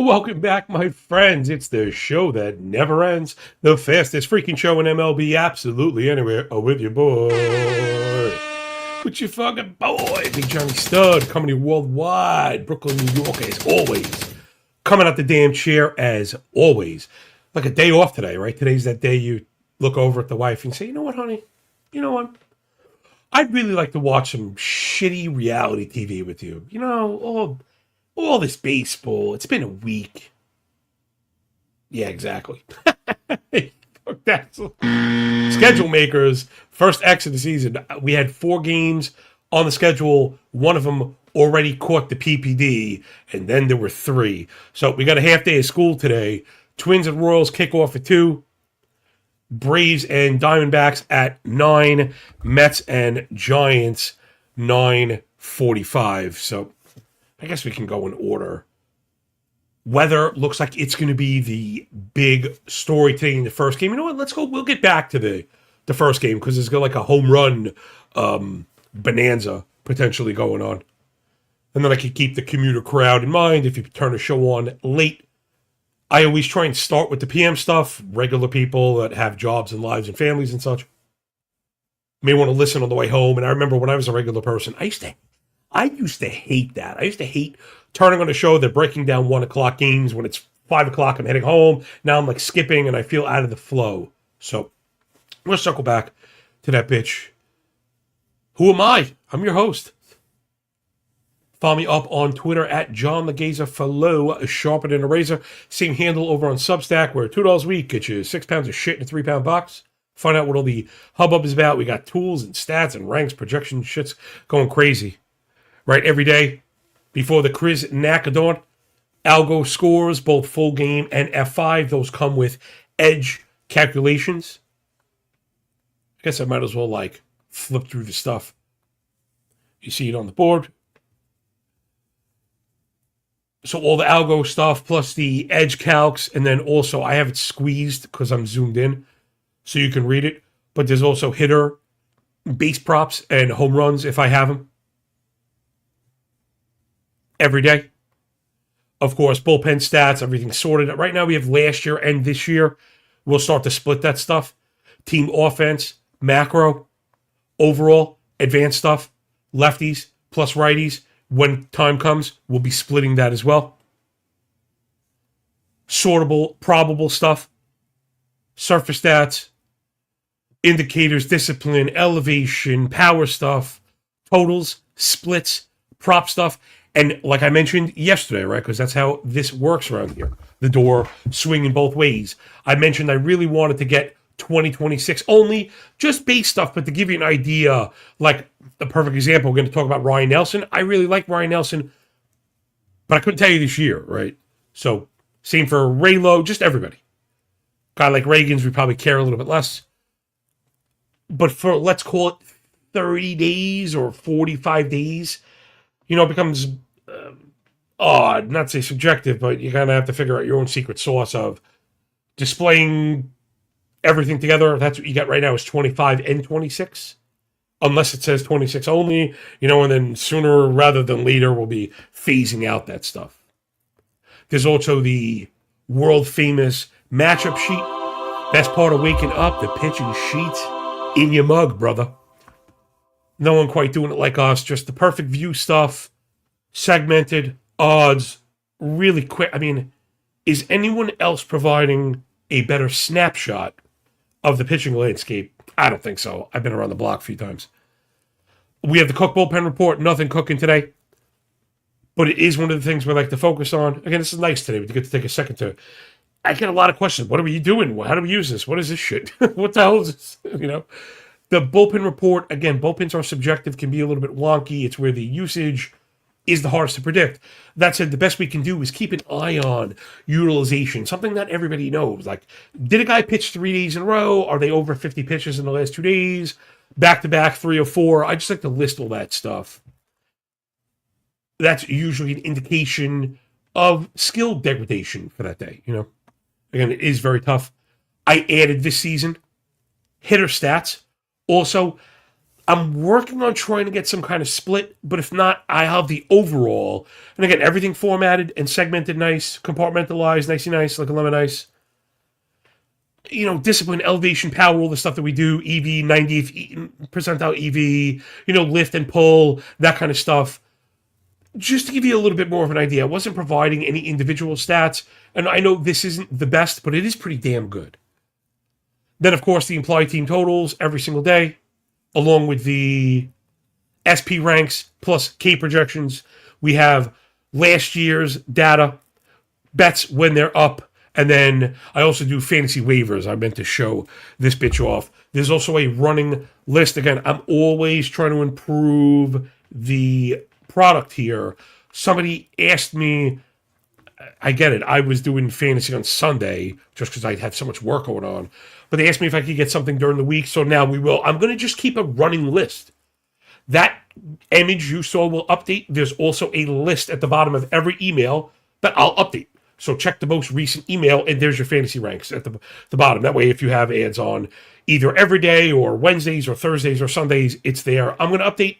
Welcome back, my friends. It's the show that never ends. The fastest freaking show in MLB absolutely anywhere. With your boy. With your fucking boy, Big Johnny Stud, coming to you worldwide. Brooklyn, New York, as always. Coming out the damn chair, as always. Like a day off today, right? Today's that day you look over at the wife and say, you know what, honey? You know what? I'd really like to watch some shitty reality TV with you. You know, all this baseball. It's been a week. Yeah, exactly. That's schedule makers. First X of the season. We had 4 games on the schedule. One of them already caught the PPD, and then there were 3. So we got a half day of school today. Twins and Royals kick off at 2. Braves and Diamondbacks at 9. Mets and Giants 9:45. So I guess we can go in order. Weather looks like it's going to be the big story today in the first game. You know what? Let's go. We'll get back to the first game because there's like a home run bonanza potentially going on. And then I could keep the commuter crowd in mind if you turn the show on late. I always try and start with the PM stuff. Regular people that have jobs and lives and families and such may want to listen on the way home. And I remember when I was a regular person, I used to hate that. I used to hate turning on a show that breaking down 1 o'clock games when it's 5 o'clock. I'm heading home. Now I'm like skipping and I feel out of the flow. So let's circle back to that bitch. Who am I? I'm your host. Follow me up on Twitter at John the Gazer. Follow Sharper Than a Razor. Same handle over on Substack where $2 a week gets you 6 pounds of shit in a 3-pound box. Find out what all the hubbub is about. We got tools and stats and ranks, projection shit's going crazy. Right, every day before the Chris Knack of dawn, Algo scores, both full game and F5. Those come with edge calculations. I guess I might as well like flip through the stuff. You see it on the board. So all the Algo stuff plus the edge calcs, and then also I have it squeezed because I'm zoomed in so you can read it. But there's also hitter, base props, and home runs if I have them. Every day. Of course, bullpen stats, everything sorted. Right now we have last year and this year. We'll start to split that stuff. Team offense, macro, overall, advanced stuff, lefties plus righties. When time comes, we'll be splitting that as well. Sortable, probable stuff. Surface stats, indicators, discipline, elevation, power stuff, totals, splits, prop stuff. And like I mentioned yesterday, right, because that's how this works around here. The door swinging both ways. I mentioned I really wanted to get 2026 only, just base stuff, but to give you an idea, like the perfect example, we're going to talk about Ryan Nelson. I really like Ryan Nelson, but I couldn't tell you this year, right? So same for Raylo, just everybody. Guy like Reagan's, we probably care a little bit less. But for, let's call it 30 days or 45 days, you know, it becomes odd, not say subjective, but you kind of have to figure out your own secret sauce of displaying everything together. That's what you got right now is 25 and 26, unless it says 26 only, you know, and then sooner rather than later we'll be phasing out that stuff. There's also the world famous matchup sheet. Best part of waking up, the pitching sheet in your mug, brother. No one quite doing it like us, just the perfect view stuff, segmented, odds, really quick. I mean, is anyone else providing a better snapshot of the pitching landscape? I don't think so. I've been around the block a few times. We have the Cook Bullpen report, nothing cooking today, but it is one of the things we like to focus on. Again, this is nice today. We get to take a second to... I get a lot of questions. What are we doing? How do we use this? What is this shit? What the hell is this? You know? The bullpen report, again, bullpens are subjective, can be a little bit wonky. It's where the usage is the hardest to predict. That said, the best we can do is keep an eye on utilization, something that everybody knows. Like, did a guy pitch 3 days in a row? Are they over 50 pitches in the last 2 days? Back-to-back 3 or 4? I just like to list all that stuff. That's usually an indication of skill degradation for that day, you know? Again, it is very tough. I added this season hitter stats. Also, I'm working on trying to get some kind of split, but if not, I have the overall. And again, everything formatted and segmented nice, compartmentalized, nicey nice, like a lemon ice. Discipline, elevation, power, all the stuff that we do, EV, 90th percentile EV, lift and pull, that kind of stuff. Just to give you a little bit more of an idea, I wasn't providing any individual stats, and I know this isn't the best, but it is pretty damn good. Then, of course, the implied team totals every single day, along with the SP ranks plus K projections. We have last year's data, bets when they're up, and then I also do fantasy waivers. I meant to show this bitch off. There's also a running list. Again, I'm always trying to improve the product here. Somebody asked me, I get it, I was doing fantasy on Sunday just because I had so much work going on, but they asked me if I could get something during the week, so now we will. I'm going to just keep a running list. That image you saw will update. There's also a list at the bottom of every email that I'll update. So check the most recent email, and there's your fantasy ranks at the bottom. That way, if you have ads on either every day or Wednesdays or Thursdays or Sundays, it's there. I'm going to update,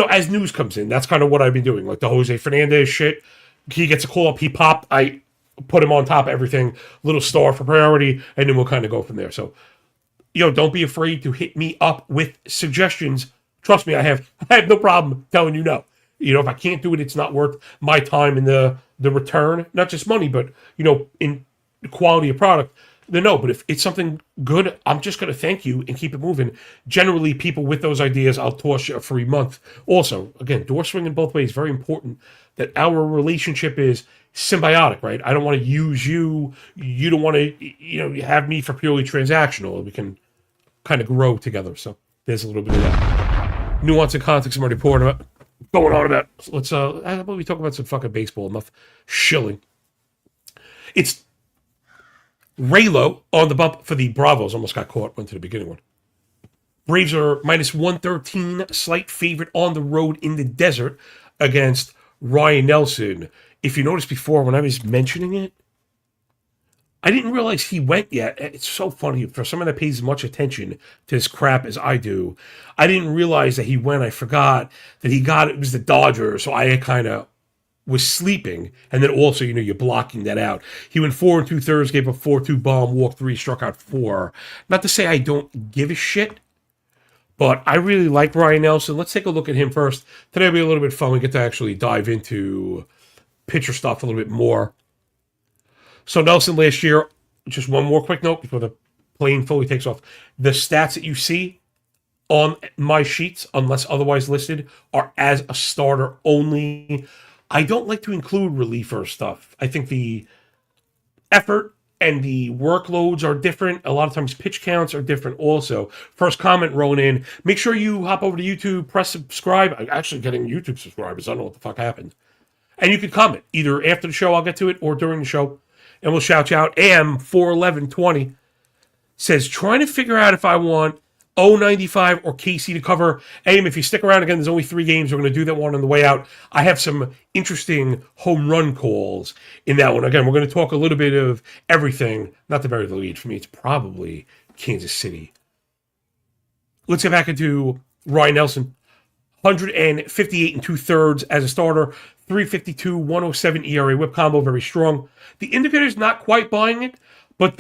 as news comes in. That's kind of what I've been doing. Like the Jose Fernandez shit. He gets a call up, he popped. I put him on top of everything, little star for priority, and then we'll kind of go from there. So, don't be afraid to hit me up with suggestions. Trust me, I have no problem telling you no. If I can't do it, it's not worth my time and the return, not just money, but, in the quality of product. Then no, but if it's something good, I'm just going to thank you and keep it moving. Generally, people with those ideas, I'll toss you a free month. Also, again, door swinging both ways, very important that our relationship is symbiotic, right? I don't want to use you. You don't want to, have me for purely transactional. We can kind of grow together. So there's a little bit of that. Nuance and context I'm already going on about. Let's, how about we talk about some fucking baseball, enough shilling. It's Raylo on the bump for the Bravos. Almost got caught, went to the beginning one. Braves are minus 113, slight favorite on the road in the desert against Ryan Nelson. If you noticed before when I was mentioning it, I didn't realize he went yet. It's so funny. For someone that pays as much attention to this crap as I do, I didn't realize that he went. I forgot that it was the Dodgers, so I kind of was sleeping, and then also, you're blocking that out. He went 4 2/3, gave a 4-2 bomb, walked 3, struck out 4. Not to say I don't give a shit, but I really like Ryan Nelson. Let's take a look at him first. Today will be a little bit fun. We get to actually dive into pitcher stuff a little bit more. So Nelson last year, just one more quick note before the plane fully takes off. The stats that you see on my sheets, unless otherwise listed, are as a starter only. I don't like to include reliever stuff. I think the effort and the workloads are different. A lot of times pitch counts are different also. First comment rolling in. Make sure you hop over to YouTube, press subscribe. I'm actually getting YouTube subscribers. I don't know what the fuck happened. And you can comment either after the show, I'll get to it, or during the show. And we'll shout you out. AM41120 says, trying to figure out if I want 095 or KC to cover. AM, if you stick around again, there's only 3 games. We're going to do that one on the way out. I have some interesting home run calls in that one. Again, we're going to talk a little bit of everything. Not the very lead. For me, it's probably Kansas City. Let's get back into Ryan Nelson. 158 2/3 as a starter. 352, 107 ERA whip combo, very strong. The indicator's not quite buying it, but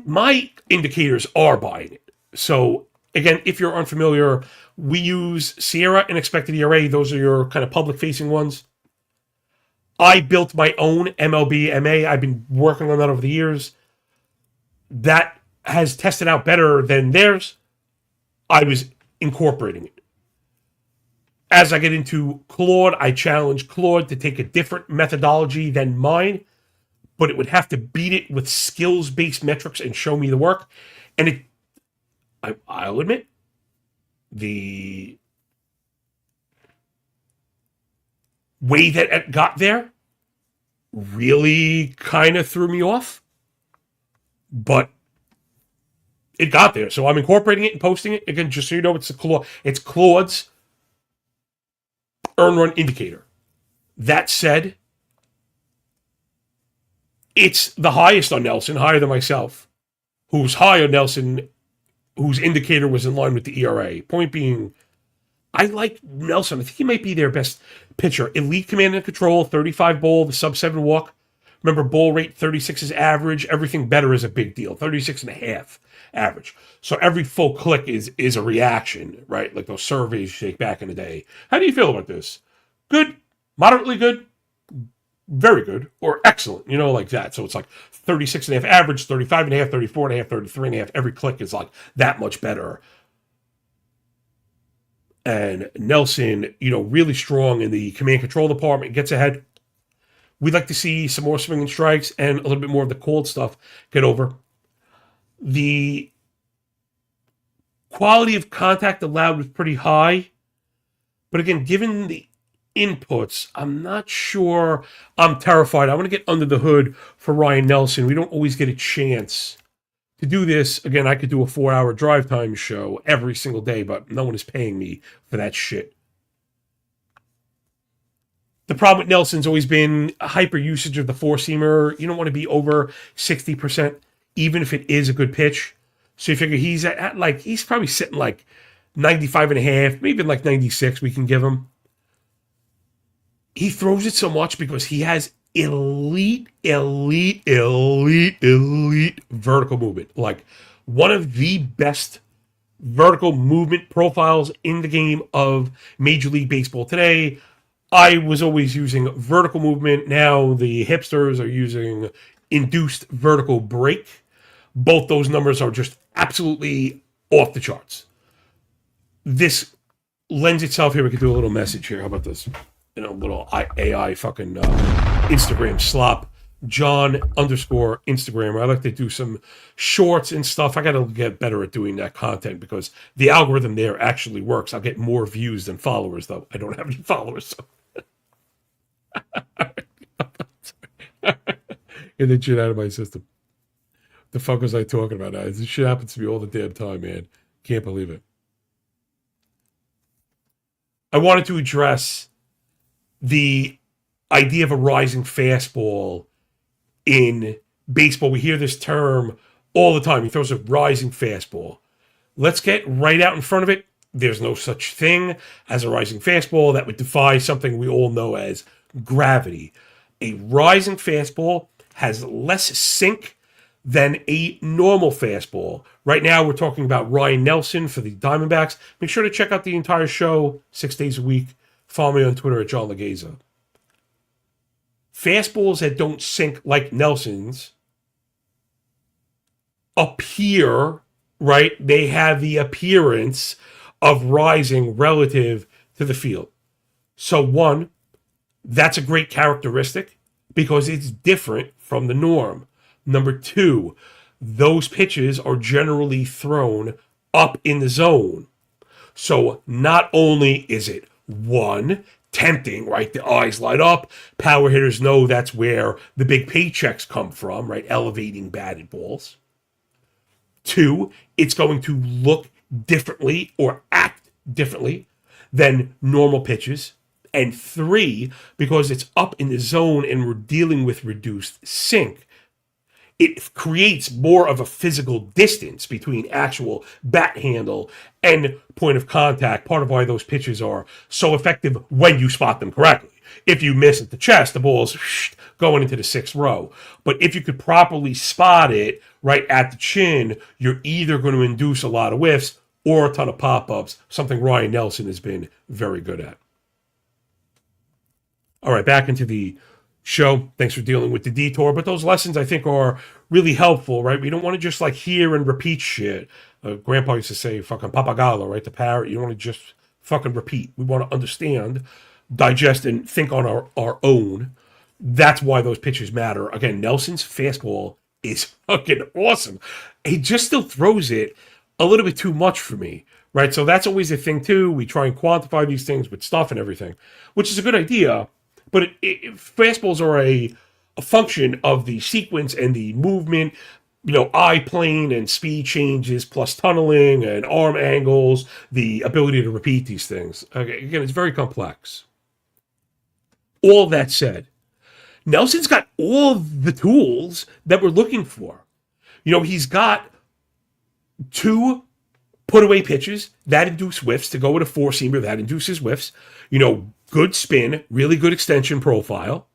my indicators are buying it. So, again, if you're unfamiliar, we use Sierra and expected ERA. Those are your kind of public-facing ones. I built my own MLB MA. I've been working on that over the years. That has tested out better than theirs. I was incorporating it. As I get into Claude, I challenge Claude to take a different methodology than mine, but it would have to beat it with skills-based metrics and show me the work. And I'll admit, the way that it got there really kind of threw me off, but it got there. So I'm incorporating it and posting it. Again, just so you know, it's Claude's earn run indicator. That said, it's the highest on Nelson, higher than myself, who's high on Nelson whose indicator was in line with the ERA. Point being, I like Nelson. I think he might be their best pitcher. Elite command and control, 35 ball, the sub 7 walk. Remember, ball rate 36 is average. Everything better is a big deal. 36 and a half average. So every full click is a reaction, right? Like those surveys you take back in the day. How do you feel about this? Good, moderately good, very good, or excellent, like that. So it's like 36 and a half average, 35 and a half, 34 and a half, 33 and a half. Every click is like that much better. And Nelson, really strong in the command control department, gets ahead. We'd like to see some more swinging strikes and a little bit more of the cold stuff get over. The quality of contact allowed was pretty high. But again, given the inputs, I'm not sure I'm terrified. I want to get under the hood for Ryan Nelson. We don't always get a chance to do this. Again, I could do a 4-hour drive time show every single day, but no one is paying me for that shit. The problem with Nelson's always been a hyper usage of the four-seamer. You don't want to be over 60%, even if it is a good pitch. So you figure he's at like, he's probably sitting like 95 and a half, maybe like 96 we can give him. He throws it so much because he has elite vertical movement. Like one of the best vertical movement profiles in the game of Major League Baseball today. I was always using vertical movement. Now the hipsters are using induced vertical break. Both those numbers are just absolutely off the charts. This lends itself here. We could do a little message here. How about this? Little AI fucking Instagram slop. John_Instagram. I like to do some shorts and stuff. I got to get better at doing that content because the algorithm there actually works. I'll get more views than followers, though. I don't have any followers, so. Get that shit out of my system. The fuck was I talking about? This shit happens to me all the damn time, man. Can't believe it. I wanted to address the idea of a rising fastball in baseball. We hear this term all the time. He throws a rising fastball. Let's get right out in front of it. There's no such thing as a rising fastball. That would defy something we all know as gravity. A rising fastball has less sink than a normal fastball. Right now, we're talking about Ryan Nelson for the Diamondbacks. Make sure to check out the entire show 6 days a week. Follow me on Twitter at John Legeza. Fastballs that don't sink like Nelson's appear, right? They have the appearance of rising relative to the field. So one, that's a great characteristic because it's different from the norm. Number two, those pitches are generally thrown up in the zone. So not only is it one, tempting, right? The eyes light up. Power hitters know that's where the big paychecks come from, right? Elevating batted balls. Two, it's going to look differently or act differently than normal pitches. And three, because it's up in the zone and we're dealing with reduced sink, it creates more of a physical distance between actual bat handle and point of contact. Part of why those pitches are so effective when you spot them correctly. If you miss at the chest, the ball's going into the sixth row. But if you could properly spot it right at the chin, you're either going to induce a lot of whiffs or a ton of pop-ups, something Ryan Nelson has been very good at. All right, back into the show. Thanks for dealing with the detour. But those lessons, I think, are really helpful, right? We don't want to just like hear and repeat shit. Grandpa used to say fucking papagalo, right? The parrot. You don't want to just fucking repeat. We want to understand, digest, and think on our own. That's why those pitches matter. Again, Nelson's fastball is fucking awesome. He just still throws it a little bit too much for me, right? So that's always a thing, too. We try and quantify these things with stuff and everything, which is a good idea. But fastballs are a function of the sequence and the movement, eye plane and speed changes, plus tunneling and arm angles, the ability to repeat these things. Again, it's very complex. All that said, Nelson's got all the tools that we're looking for. He's got two put away pitches that induce whiffs to go with a four-seamer that induces whiffs. Good spin, really good extension profile.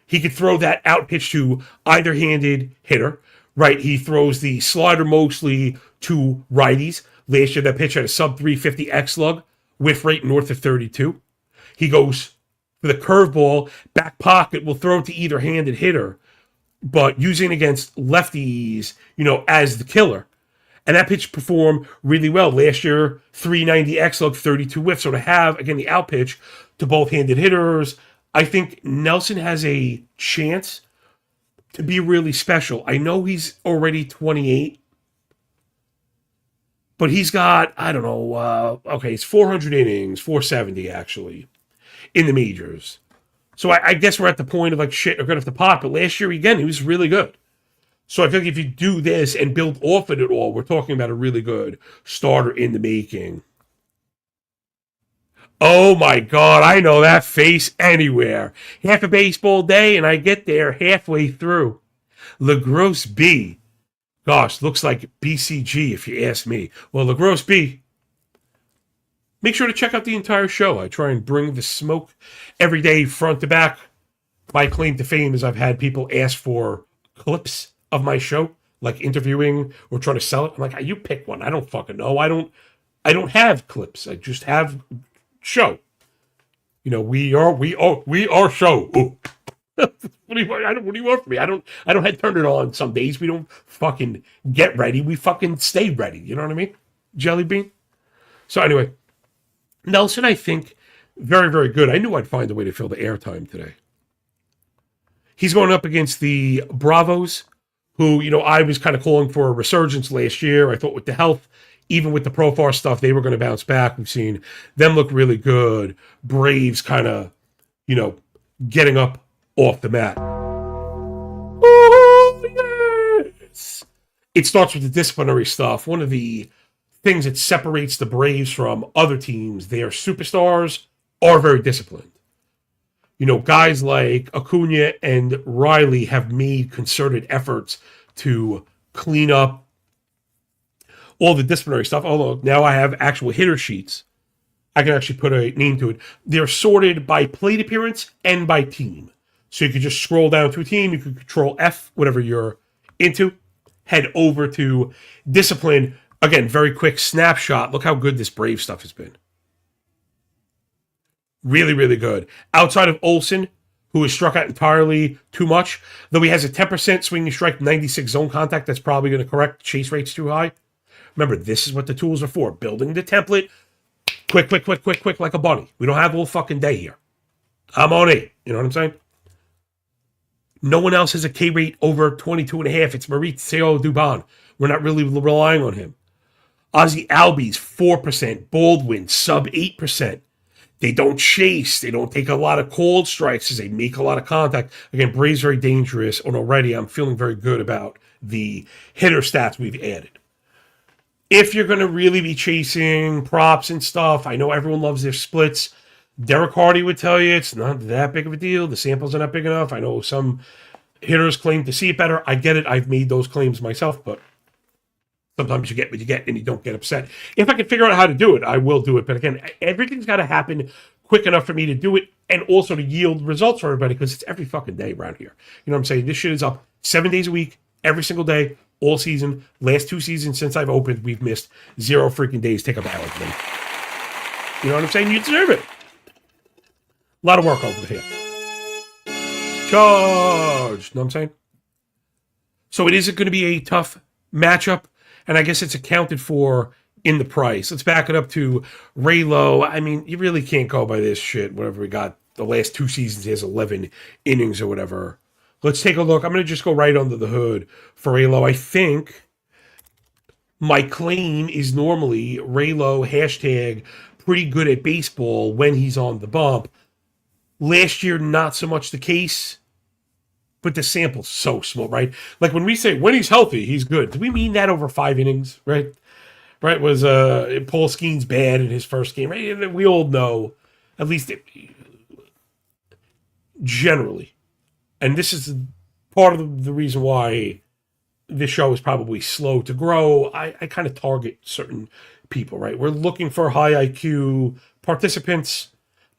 He could throw that out pitch to either-handed hitter, right? He throws the slider mostly to righties. Last year, that pitch had a sub-350 X-slug, whiff rate north of 32. He goes for the curveball, back pocket, will throw it to either-handed hitter, but using against lefties, as the killer. And that pitch performed really well. Last year, 390 X-slug, 32 whiffs. So to have, again, the out pitch to both-handed hitters, I think Nelson has a chance to be really special. I know he's already 28, but he's got, I don't know, it's 400 innings, 470 actually, in the majors. So I guess we're at the point of shit, are good off the pot. But last year, again, he was really good. So I feel like if you do this and build off of it all, we're talking about a really good starter in the making. Oh my God, I know that face anywhere. Half a baseball day, and I get there halfway through. LaGrosse B. Gosh, looks like BCG if you ask me. Well, LaGrosse B, make sure to check out the entire show. I try and bring the smoke every day, front to back. My claim to fame is I've had people ask for clips of my show, like interviewing or trying to sell it. I'm like, you pick one. I don't fucking know. I don't have clips. I just have show. We are show. Ooh. What do you want from me? I don't have turn it on some days. We don't fucking get ready. We fucking stay ready. You know what I mean? Jelly bean. So anyway, Nelson, I think, very, very good. I knew I'd find a way to fill the airtime today. He's going up against the Bravos, who, I was kind of calling for a resurgence last year. I thought with the health, even with the Profar stuff, they were going to bounce back. We've seen them look really good. Braves kind of, getting up off the mat. Oh, yes! It starts with the disciplinary stuff. One of the things that separates the Braves from other teams, their superstars are very disciplined. Guys like Acuna and Riley have made concerted efforts to clean up all the disciplinary stuff. Although now I have actual hitter sheets, I can actually put a name to it. They're sorted by plate appearance and by team. So you could just scroll down to a team. You could control F, whatever you're into. Head over to discipline. Again, very quick snapshot. Look how good this Brave stuff has been. Really, really good. Outside of Olsen, who has struck out entirely too much, though he has a 10% swinging strike, 96 zone contact, that's probably going to correct. Chase rate's too high. Remember, this is what the tools are for. Building the template. Quick, like a bunny. We don't have all fucking day here. I'm on it. You know what I'm saying? No one else has a K rate over 22.5. It's Mauricio Dubon. We're not really relying on him. Ozzy Albies, 4%. Baldwin, sub 8%. They don't chase. They don't take a lot of cold strikes as they make a lot of contact. Again, Braves very dangerous. And already I'm feeling very good about the hitter stats we've added. If you're going to really be chasing props and stuff, I know everyone loves their splits. Derek Hardy would tell you it's not that big of a deal. The samples are not big enough. I know some hitters claim to see it better. I get it. I've made those claims myself, but sometimes you get what you get and you don't get upset. If I can figure out how to do it, I will do it. But again, everything's got to happen quick enough for me to do it and also to yield results for everybody because it's every fucking day around here. You know what I'm saying? This shit is up 7 days a week, every single day, all season. Last 2 seasons since I've opened, we've missed 0 freaking days. Take a bow with me. You know what I'm saying? You deserve it. A lot of work over here. Charge. Know what I'm saying? So it is going to be a tough matchup, and I guess it's accounted for in the price. Let's back it up to Raylo. I mean, you really can't go by this shit. Whatever we got, the last 2 seasons, he has 11 innings or whatever. Let's take a look. I'm going to just go right under the hood for Raylo. I think my claim is normally Raylo hashtag pretty good at baseball when he's on the bump. Last year, not so much the case, but the sample's so small, right? Like when we say when he's healthy, he's good. Do we mean that over 5 innings, right? Right? Was Paul Skeens bad in his first game, right? We all know, at least generally. And this is part of the reason why this show is probably slow to grow, I kind of target certain people, right? We're looking for high IQ participants.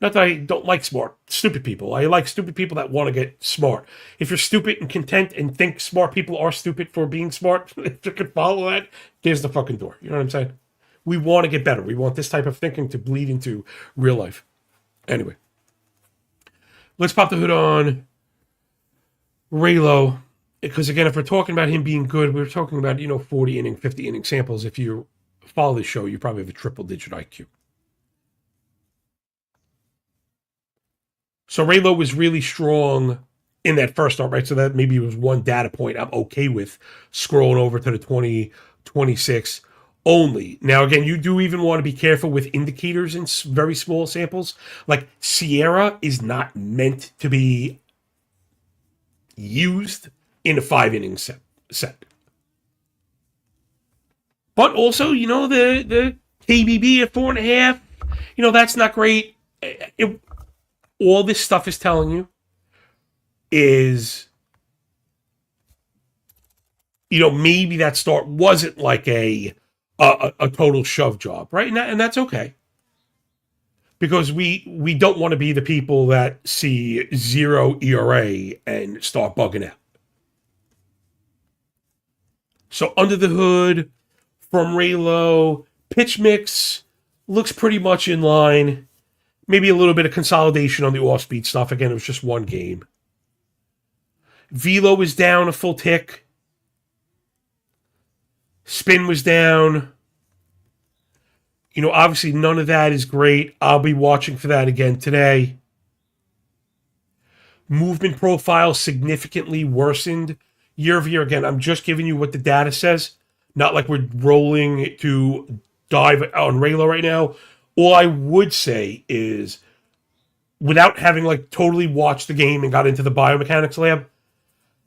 Not that I don't like stupid people. I like stupid people that want to get smart. If you're stupid and content and think smart people are stupid for being smart, if you can follow that, there's the fucking door. You know what I'm saying? We want to get better. We want this type of thinking to bleed into real life. Anyway, let's pop the hood on Raylo. Because again, if we're talking about him being good, we're talking about, 40 inning, 50 inning samples. If you follow this show, you probably have a triple digit IQ. So Raylo was really strong in that first start, right? So that maybe it was one data point I'm okay with scrolling over to the 2026 only. Now, again, you do even want to be careful with indicators in very small samples. Like Sierra is not meant to be used in a 5 inning set. But also, the KBB at 4.5, that's not great. All this stuff is telling you is, maybe that start wasn't like a total shove job, right? And that's okay. Because we don't want to be the people that see 0 ERA and start bugging out. So under the hood, from Raylo, pitch mix looks pretty much in line. Maybe a little bit of consolidation on the off-speed stuff. Again, it was just one game. Velo was down a full tick. Spin was down. Obviously none of that is great. I'll be watching for that again today. Movement profile significantly worsened year over year. Again, I'm just giving you what the data says. Not like we're rolling to dive on Raylo right now. All I would say is, without having totally watched the game and got into the biomechanics lab,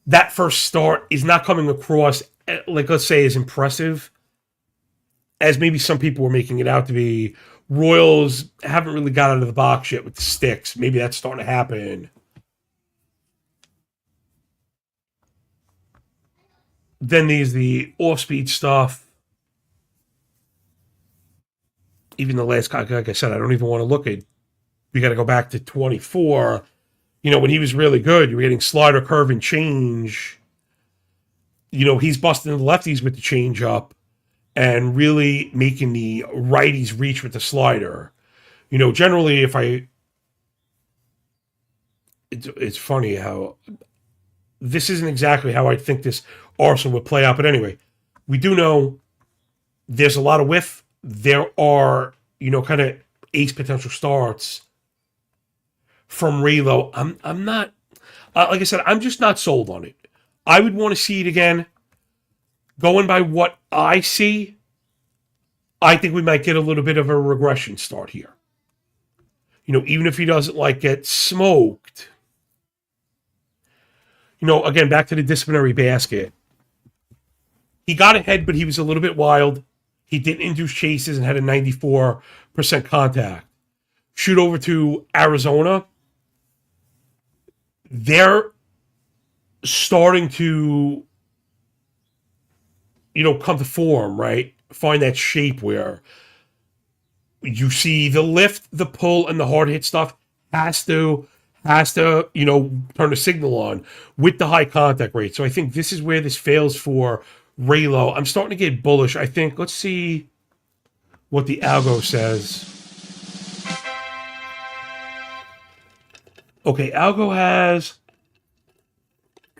that first start is not coming across, let's say, as impressive as maybe some people were making it out to be. Royals haven't really got out of the box yet with the sticks. Maybe that's starting to happen. Then there's the off-speed stuff. Even the last guy, like I said, I don't even want to look at. We got to go back to 24. When he was really good, you were getting slider, curve, and change. He's busting the lefties with the change up and really making the righties reach with the slider. Generally, it's funny how this isn't exactly how I think this arsenal would play out. But anyway, we do know there's a lot of whiff. There are, kind of ace potential starts from Raylo. I'm not, like I said, I'm just not sold on it. I would want to see it again. Going by what I see, I think we might get a little bit of a regression start here. Even if he doesn't get smoked. Again, back to the disciplinary basket. He got ahead, but he was a little bit wild. He didn't induce chases and had a 94% contact. Shoot over to Arizona. They're starting to, come to form, right? Find that shape where you see the lift, the pull, and the hard hit stuff has to, turn the signal on with the high contact rate. So I think this is where this fails for Raylo. I'm starting to get bullish. I think, let's see what the Algo says. Okay, Algo has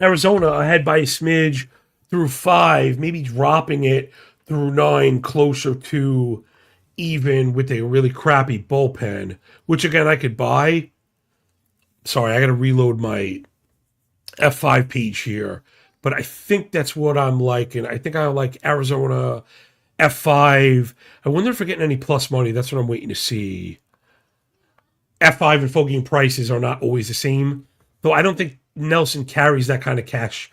Arizona ahead by a smidge through 5, maybe dropping it through 9, closer to even with a really crappy bullpen, which again I could buy. Sorry, I got to reload my F5 page here. But I think that's what I'm liking. I think I like Arizona F5. I wonder if we're getting any plus money. That's what I'm waiting to see. F5 and full game prices are not always the same. Though I don't think Nelson carries that kind of cash.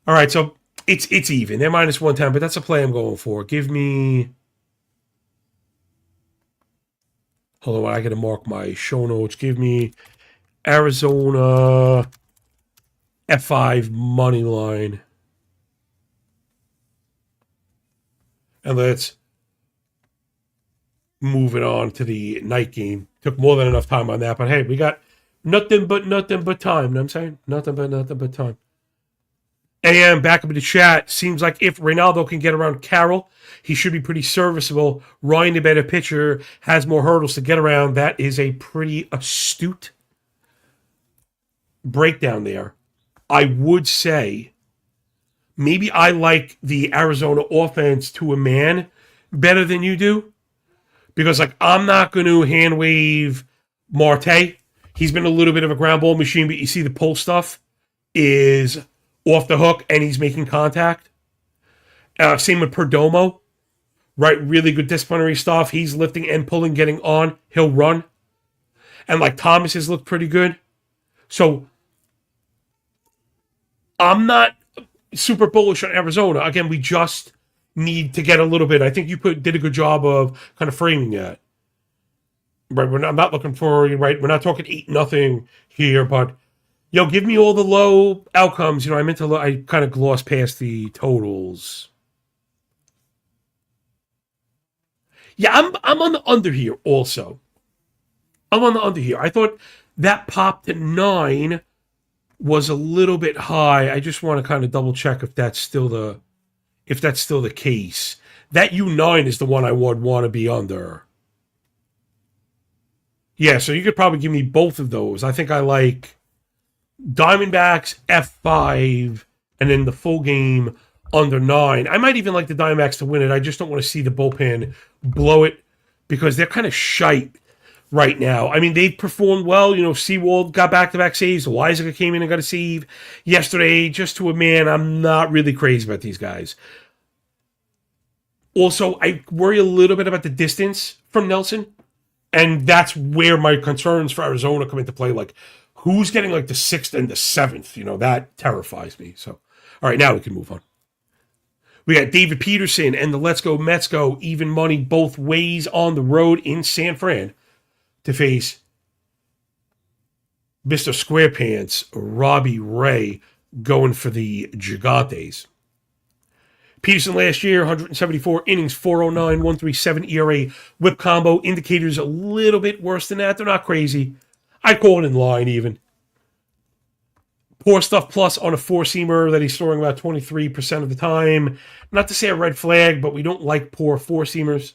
All right, so it's even. They're minus 110, but that's a play I'm going for. Give me... Hold on, I got to mark my show notes. Give me Arizona F5 money line. And let's move it on to the night game. Took more than enough time on that, but hey, we got nothing but time. You know what I'm saying? Nothing but time. AM back up in the chat. Seems like if Reynaldo can get around Carroll, he should be pretty serviceable. Ryan, the better pitcher, has more hurdles to get around. That is a pretty astute breakdown there. I would say maybe I like the Arizona offense to a man better than you do. Because, like, I'm not going to hand wave Marte. He's been a little bit of a ground ball machine, but you see the pull stuff is off the hook and he's making contact. Same with Perdomo, right? Really good disciplinary stuff. He's lifting and pulling, getting on. He'll run. And, like, Thomas has looked pretty good. So, I'm not super bullish on Arizona. Again, we just need to get a little bit. I think you did a good job of kind of framing that. Right, I'm not looking for, right, we're not talking 8-0 here, but, give me all the low outcomes. I kind of glossed past the totals. Yeah, I'm on the under here also. I'm on the under here. I thought that pop to 9 was a little bit high. I just want to kind of double check if that's still the case. That U9 is the one I would want to be under. Yeah, so you could probably give me both of those. I think I like Diamondbacks F5 and then the full game under 9. I might even like the Diamondbacks to win it. I just don't want to see the bullpen blow it because they're kind of shite right now. I mean, they've performed well. Seawald got back-to-back saves. Weiziger came in and got a save yesterday. Just to a man, I'm not really crazy about these guys. Also, I worry a little bit about the distance from Nelson. And that's where my concerns for Arizona come into play. Like, who's getting like the 6th and the 7th? That terrifies me. So, all right, now we can move on. We got David Peterson and the Let's Go Mets Go even money both ways on the road in San Fran to face Mr. Squarepants, Robbie Ray, going for the Gigantes. Peterson last year, 174 innings, 409, 137 ERA, whip combo. Indicators a little bit worse than that. They're not crazy. I'd call it in line even. Poor stuff plus on a four-seamer that he's throwing about 23% of the time. Not to say a red flag, but we don't like poor four-seamers.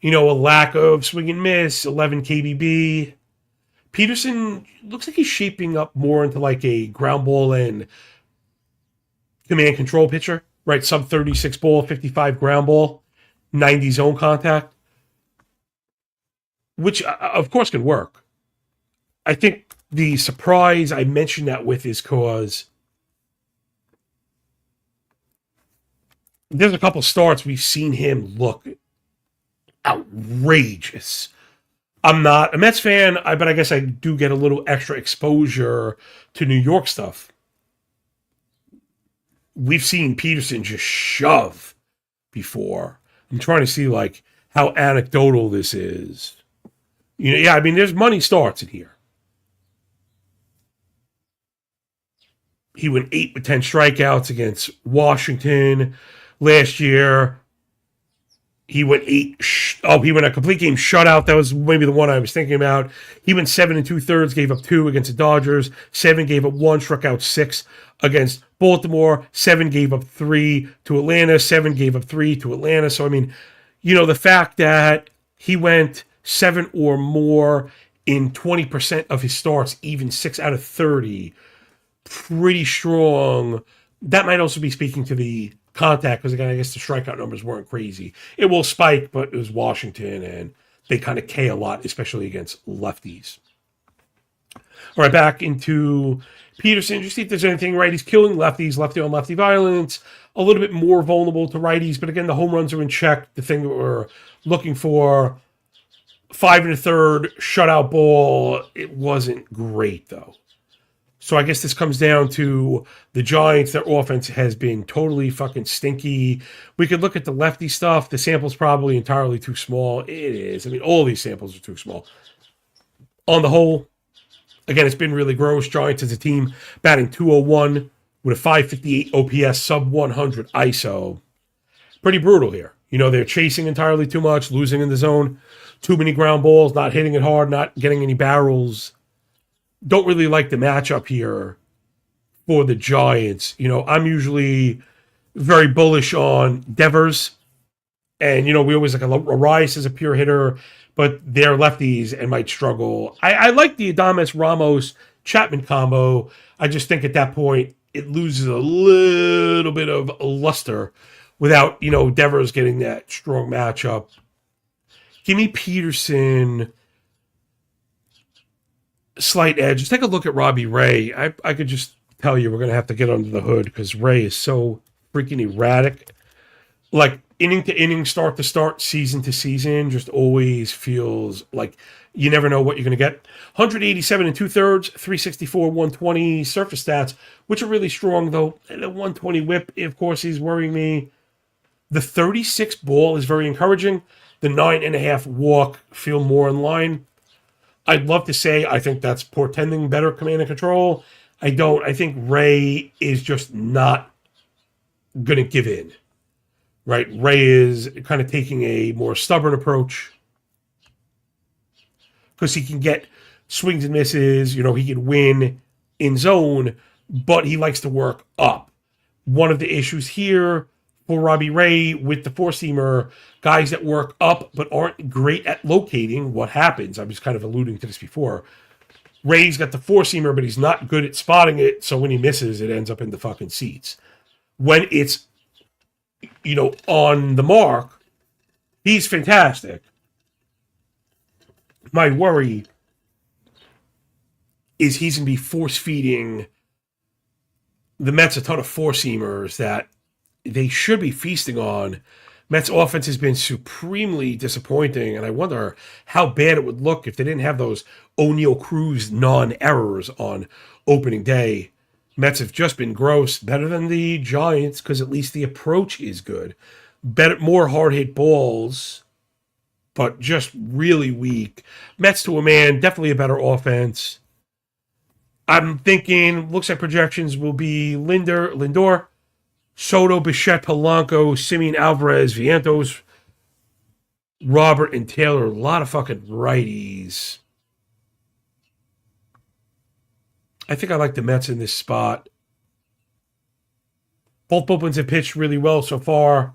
A lack of swing and miss, 11 KBB. Peterson looks like he's shaping up more into like a ground ball and command control pitcher, right? Sub 36 ball, 55 ground ball, 90 zone contact, which of course can work. I think the surprise I mentioned that with is because there's a couple starts we've seen him look outrageous. I'm not a Mets fan, but I guess I do get a little extra exposure to New York stuff. We've seen Peterson just shove before. I'm trying to see like how anecdotal this is. There's money starts in here. He went 8 with 10 strikeouts against Washington last year. He went he went a complete game shutout. That was maybe the one I was thinking about. He went 7 2/3, gave up 2 against the Dodgers. 7 gave up 1, struck out 6 against Baltimore. 7 gave up 3 to Atlanta. 7 gave up 3 to Atlanta. So, the fact that he went 7 or more in 20% of his starts, even 6 out of 30, pretty strong. That might also be speaking to the contact, because again, I guess the strikeout numbers weren't crazy. It will spike, but it was Washington, and they kind of K a lot, especially against lefties. All right, back into Peterson. Just see if there's anything right. He's killing lefties, lefty on lefty violence, a little bit more vulnerable to righties, but again, the home runs are in check. The thing that we're looking for, 5 1/3 shutout ball. It wasn't great though. So I guess this comes down to the Giants. Their offense has been totally fucking stinky. We could look at the lefty stuff. The sample's probably entirely too small. It is. All these samples are too small. On the whole, again, it's been really gross. Giants as a team batting .201 with a .558 OPS, sub 100 ISO. pretty brutal here. They're chasing entirely too much, losing in the zone, too many ground balls, not hitting it hard, not getting any barrels. Don't really like the matchup here for the Giants. I'm usually very bullish on Devers. And, we always like a Rice as a pure hitter, but they're lefties and might struggle. I like the Adames Ramos Chapman combo. I just think at that point it loses a little bit of luster without, Devers getting that strong matchup. Give me Peterson, slight edge. Just take a look at Robbie Ray. I could just tell you we're going to have to get under the hood because Ray is so freaking erratic. Like inning to inning, start to start, season to season, just always feels like you never know what you're going to get. 187 and 2/3, 364, 120 surface stats, which are really strong though. And the 120 whip, of course, is worrying me. The 36 ball is very encouraging. The 9.5 walk feel more in line. I'd love to say I think that's portending better command and control. I don't. I think Ray is just not going to give in. Right? Ray is kind of taking a more stubborn approach because he can get swings and misses. He can win in zone, but he likes to work up. One of the issues here for Robbie Ray with the four-seamer, guys that work up but aren't great at locating, what happens? I was kind of alluding to this before. Ray's got the four-seamer, but he's not good at spotting it, so when he misses, it ends up in the fucking seats. When it's, on the mark, he's fantastic. My worry is he's going to be force-feeding the Mets a ton of four-seamers that they should be feasting on. Mets offense has been supremely disappointing, and I wonder how bad it would look if they didn't have those O'Neal Cruz non-errors on opening day. Mets have just been gross, better than the Giants because at least the approach is good. Better, more hard-hit balls, but just really weak. Mets to a man, definitely a better offense. I'm thinking, looks like projections will be Lindor, Soto, Bichette, Polanco, Simeon Alvarez, Vientos, Robert, and Taylor. A lot of fucking righties. I think I like the Mets in this spot. Both bullpens have pitched really well so far.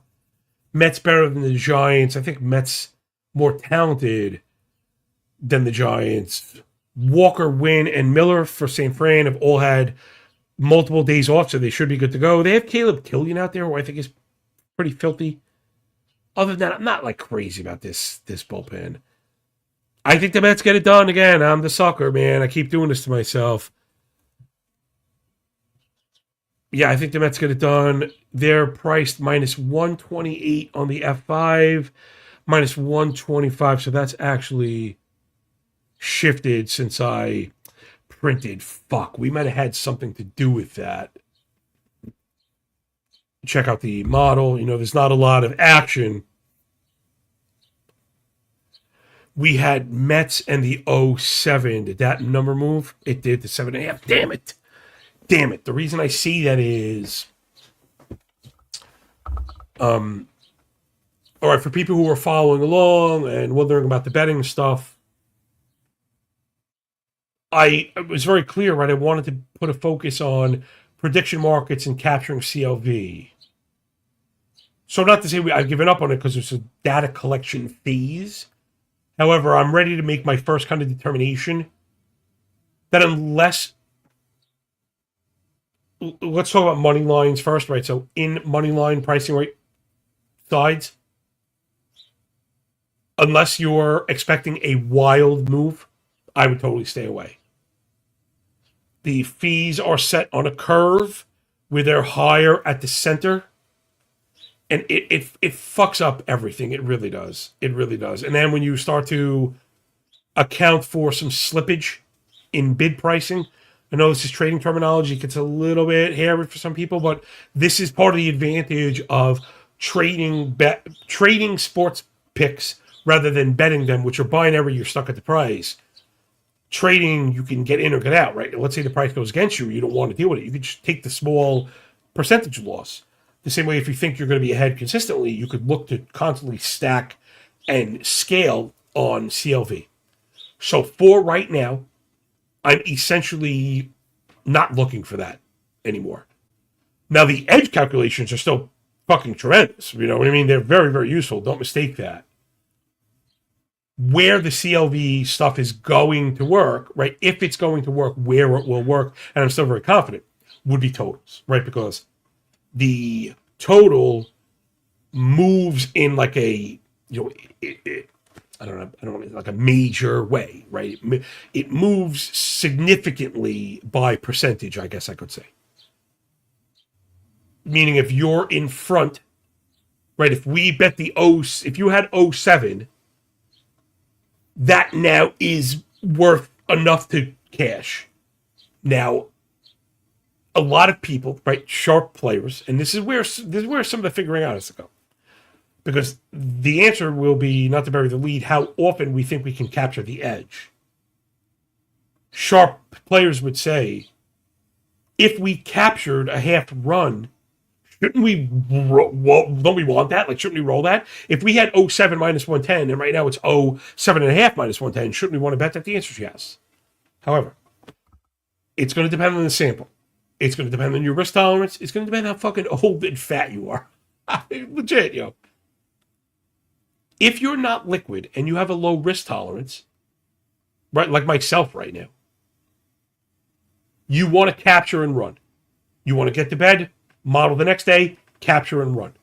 Mets better than the Giants. I think Mets more talented than the Giants. Walker, Wynn, and Miller for St. Fran have all had multiple days off, so they should be good to go. They have Caleb Killian out there, who I think is pretty filthy. Other than that, I'm not like crazy about this bullpen. I think the Mets get it done again. I'm the sucker, man. I keep doing this to myself. Yeah, I think the Mets get it done. They're priced minus 128 on the F5, minus 125. So that's actually shifted since I printed. Fuck, we might have had something to do with that. Check out the model. There's not a lot of action. We had Mets and the 07. Did that number move? It did, the 7.5. Damn it. The reason I see that is, all right, for people who are following along and wondering about the betting stuff, I was very clear, right? I wanted to put a focus on prediction markets and capturing CLV. So not to say I've given up on it because it's a data collection phase. However, I'm ready to make my first kind of determination that unless... Let's talk about money lines first, right? So in money line pricing rate sides, unless you're expecting a wild move, I would totally stay away. The fees are set on a curve where they're higher at the center, and it fucks up everything. It really does. It really does. And then when you start to account for some slippage in bid pricing, I know this is trading terminology. It gets a little bit hairy for some people, but this is part of the advantage of trading sports picks rather than betting them, which are binary. You're stuck at the price. Trading, you can get in or get out, right? Let's say the price goes against you. You don't want to deal with it. You can just take the small percentage loss. The same way, if you think you're going to be ahead consistently, you could look to constantly stack and scale on CLV. So for right now, I'm essentially not looking for that anymore. Now, the edge calculations are still fucking tremendous. You know what I mean? They're very, very useful. Don't mistake that. Where the CLV stuff is going to work, right? If it's going to work, where it will work, and I'm still very confident, would be totals, right? Because the total moves in like a, you know, I don't know, like a major way, right? It moves significantly by percentage, I guess I could say. Meaning if you're in front, right? If we bet if you had 07, that now is worth enough to cash. Now, a lot of people, right, sharp players, and this is where some of the figuring out has to go. Because the answer will be, not to bury the lead, how often we think we can capture the edge. Sharp players would say, if we captured a half run, shouldn't we, don't we want that? Like, shouldn't we roll that? If we had 07 minus 110, and right now it's 07.5 minus 110, shouldn't we want to bet that? The answer is yes. However, it's going to depend on the sample. It's going to depend on your risk tolerance. It's going to depend on how fucking old and fat you are. Legit, yo. If you're not liquid and you have a low risk tolerance, right, like myself right now, you want to capture and run. You want to get to bed, model the next day, capture and run.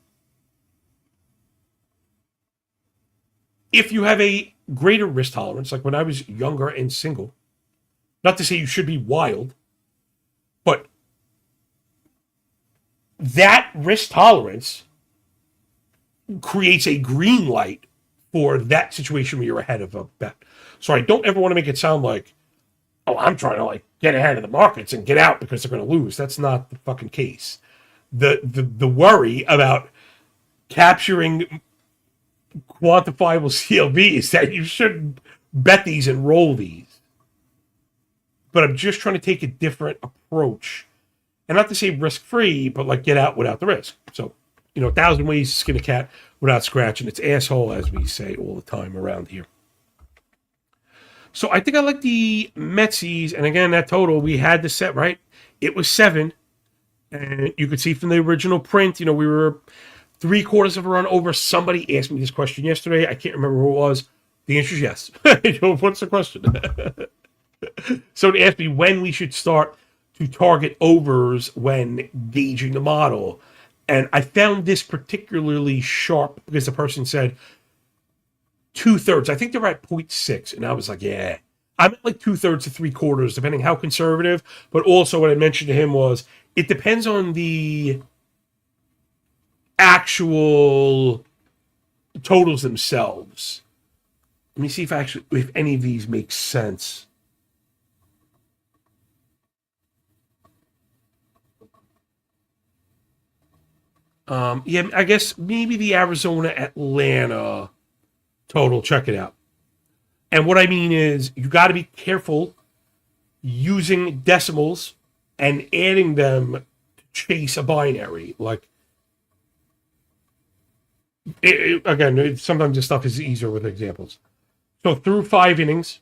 If you have a greater risk tolerance, like when I was younger and single, not to say you should be wild, but that risk tolerance creates a green light for that situation where you're ahead of a bet. So I don't ever want to make it sound like, oh, I'm trying to like get ahead of the markets and get out because they're going to lose. That's not the fucking case. The worry about capturing quantifiable CLV is that you shouldn't bet these and roll these. But I'm just trying to take a different approach. And not to say risk-free, but like get out without the risk. So, 1,000 ways to skin a cat without scratching its asshole, as we say all the time around here. So I think I like the Metsies. And again, that total, we had the set, right? It was 7. And you could see from the original print, we were 3/4 of a run over. Somebody asked me this question yesterday. I can't remember who it was. The answer is yes. What's the question? So they asked me when we should start to target overs when gauging the model. And I found this particularly sharp because the person said 2/3. I think they're at 0.6. And I was like, yeah. I'm at like 2/3 to 3/4, depending how conservative. But also what I mentioned to him was, it depends on the actual totals themselves. Let me see if any of these make sense. Yeah, I guess maybe the Arizona-Atlanta total. Check it out. And what I mean is, you got to be careful using decimals and adding them to chase a binary. Like, again, sometimes this stuff is easier with examples. So through 5 innings,